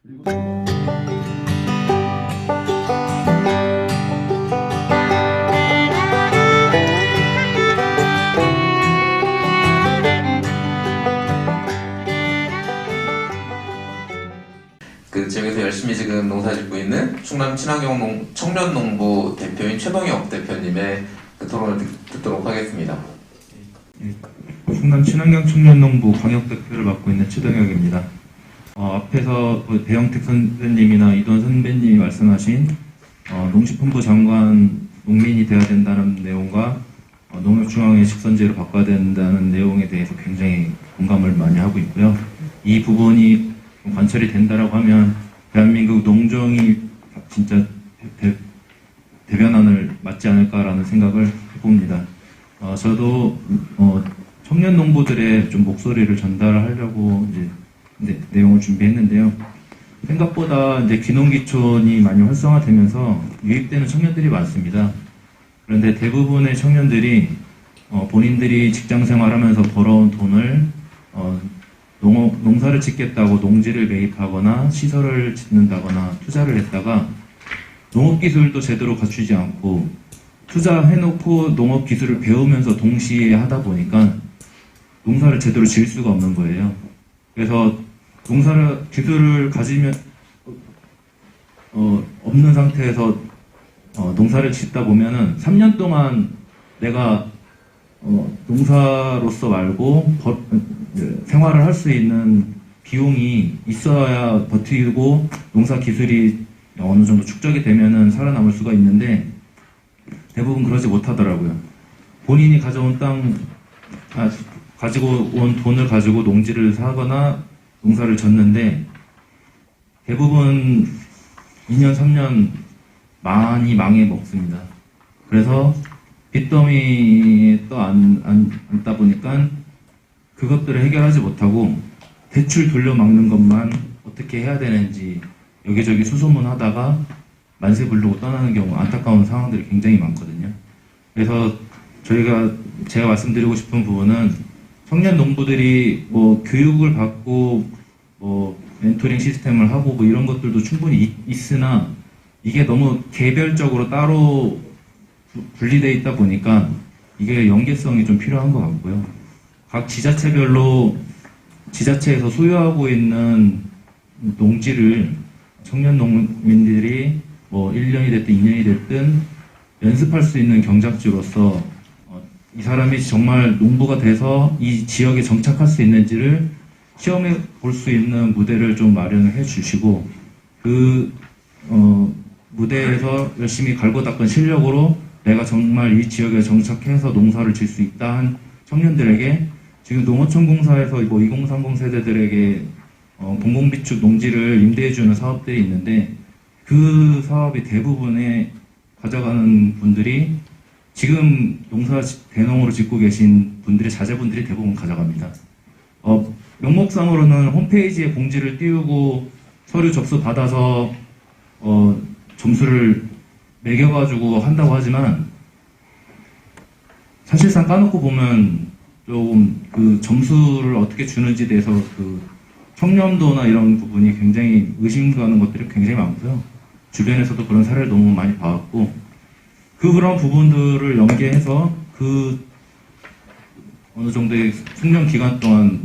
그 지역에서 열심히 지금 농사짓고 있는 충남 친환경 청년농부 대표인 최동혁 대표님의 그 토론을 듣도록 하겠습니다. 충남 친환경 청년농부 광역대표를 맡고 있는 최동혁입니다. 앞에서 배영택 선배님이나 이돈 선배님이 말씀하신 농식품부 장관 농민이 돼야 된다는 내용과 농협중앙회 직선제로 바꿔야 된다는 내용에 대해서 굉장히 공감을 많이 하고 있고요. 이 부분이 관철이 된다라고 하면 대한민국 농정이 진짜 대변안을 맞지 않을까라는 생각을 해봅니다. 저도 청년 농부들의 좀 목소리를 전달하려고 이제 내용을 준비했는데요. 생각보다 이제 귀농귀촌이 많이 활성화되면서 유입되는 청년들이 많습니다. 그런데 대부분의 청년들이 본인들이 직장 생활하면서 벌어온 돈을 농사를 짓겠다고 농지를 매입하거나 시설을 짓는다거나 투자를 했다가 농업기술도 제대로 갖추지 않고 투자해놓고 농업기술을 배우면서 동시에 하다 보니까 농사를 제대로 지을 수가 없는 거예요. 그래서 기술을 가지면 없는 상태에서 농사를 짓다 보면은 3년 동안 내가 농사로서 말고 생활을 할 수 있는 비용이 있어야 버티고 농사 기술이 어느 정도 축적이 되면은 살아남을 수가 있는데 대부분 그러지 못하더라고요. 본인이 가지고 온 돈을 가지고 농지를 사거나 농사를 졌는데 대부분 2년, 3년 많이 망해 먹습니다. 그래서 빚더미에 또 앉다 보니까 그것들을 해결하지 못하고 대출 돌려막는 것만 어떻게 해야 되는지 여기저기 수소문하다가 만세 부르고 떠나는 경우 안타까운 상황들이 굉장히 많거든요. 그래서 제가 말씀드리고 싶은 부분은 청년 농부들이 교육을 받고 멘토링 시스템을 하고 이런 것들도 충분히 있으나 이게 너무 개별적으로 따로 분리되어 있다 보니까 이게 연계성이 좀 필요한 것 같고요. 각 지자체별로 지자체에서 소유하고 있는 농지를 청년 농민들이 1년이 됐든 2년이 됐든 연습할 수 있는 경작지로서 이 사람이 정말 농부가 돼서 이 지역에 정착할 수 있는지를 시험해 볼 수 있는 무대를 좀 마련해 주시고 그 무대에서 열심히 갈고 닦은 실력으로 내가 정말 이 지역에 정착해서 농사를 질 수 있다 한 청년들에게 지금 농어촌공사에서 2030 세대들에게 공공비축 농지를 임대해주는 사업들이 있는데 그 사업이 대부분의 가져가는 분들이 지금 대농으로 짓고 계신 분들의 자제분들이 대부분 가져갑니다. 명목상으로는 홈페이지에 공지를 띄우고 서류 접수 받아서 점수를 매겨가지고 한다고 하지만 사실상 까놓고 보면 조금 그 점수를 어떻게 주는지에 대해서 그 청렴도나 이런 부분이 굉장히 의심가는 것들이 굉장히 많고요. 주변에서도 그런 사례를 너무 많이 봐왔고 그런 부분들을 연계해서 어느 정도의 숙련 기간 동안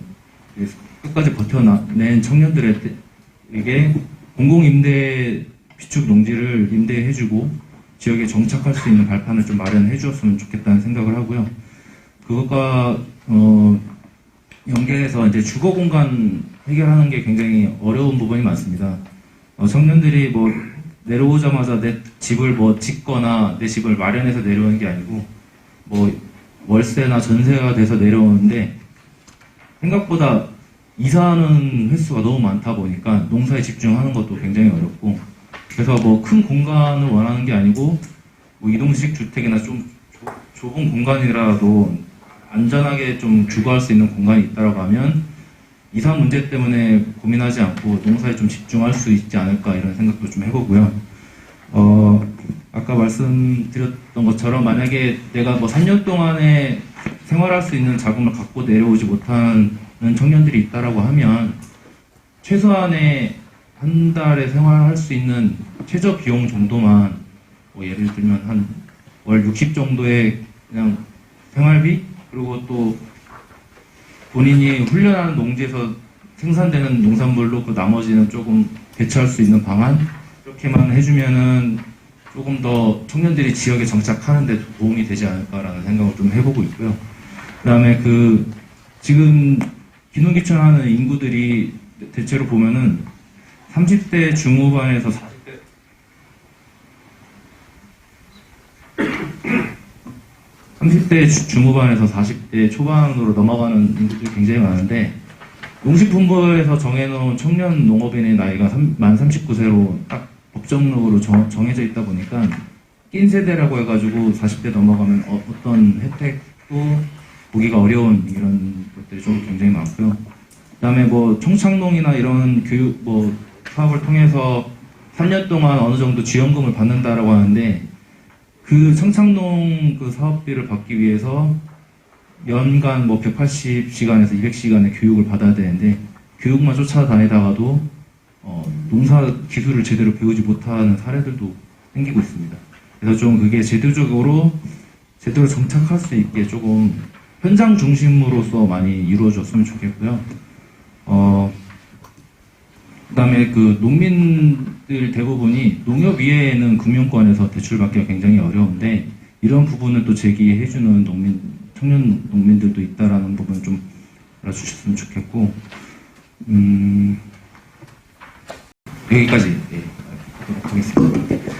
끝까지 버텨낸 청년들에게 공공임대 비축 농지를 임대해주고 지역에 정착할 수 있는 발판을 좀 마련해 주었으면 좋겠다는 생각을 하고요. 그것과 연계해서 이제 주거 공간 해결하는 게 굉장히 어려운 부분이 많습니다. 청년들이 내려오자마자 내 집을 짓거나 내 집을 마련해서 내려오는 게 아니고 월세나 전세가 돼서 내려오는데 생각보다 이사하는 횟수가 너무 많다 보니까 농사에 집중하는 것도 굉장히 어렵고 그래서 큰 공간을 원하는 게 아니고 이동식 주택이나 좀 좁은 공간이라도 안전하게 좀 주거할 수 있는 공간이 있다고 하면 이사 문제 때문에 고민하지 않고 농사에 좀 집중할 수 있지 않을까 이런 생각도 좀 해보고요. 아까 말씀드렸던 것처럼 만약에 내가 3년 동안에 생활할 수 있는 자금을 갖고 내려오지 못하는 청년들이 있다라고 하면 최소한의 한 달에 생활할 수 있는 최저 비용 정도만 뭐 예를 들면 한 월 60 정도의 그냥 생활비 그리고 또 본인이 훈련하는 농지에서 생산되는 농산물로 그 나머지는 조금 대체할 수 있는 방안 이렇게만 해주면은 조금 더 청년들이 지역에 정착하는데 도움이 되지 않을까라는 생각을 좀 해보고 있고요. 그다음에 그 지금 귀농귀촌하는 인구들이 대체로 보면은 30대 중후반에서 30대 중후반에서 40대 초반으로 넘어가는 인구들이 굉장히 많은데 농식품부에서 정해놓은 청년 농업인의 나이가 만 39세로 딱 법정으로 정해져 있다 보니까 낀 세대라고 해가지고 40대 넘어가면 어떤 혜택도 보기가 어려운 이런 것들이 좀 굉장히 많고요. 그다음에 뭐 청창농이나 이런 교육 뭐 사업을 통해서 3년 동안 어느 정도 지원금을 받는다라고 하는데 그 청창농 그 사업비를 받기 위해서 연간 뭐 180시간에서 200시간의 교육을 받아야 되는데 교육만 쫓아다니다가도 농사 기술을 제대로 배우지 못하는 사례들도 생기고 있습니다. 그래서 좀 그게 제도로 정착할 수 있게 조금 현장 중심으로서 많이 이루어졌으면 좋겠고요. 그다음에 그 농민들 대부분이 농협 이외에는 금융권에서 대출받기가 굉장히 어려운데 이런 부분을 또 제기해주는 청년 농민들도 있다라는 부분 좀 알아주셨으면 좋겠고 여기까지 하도록 하겠습니다.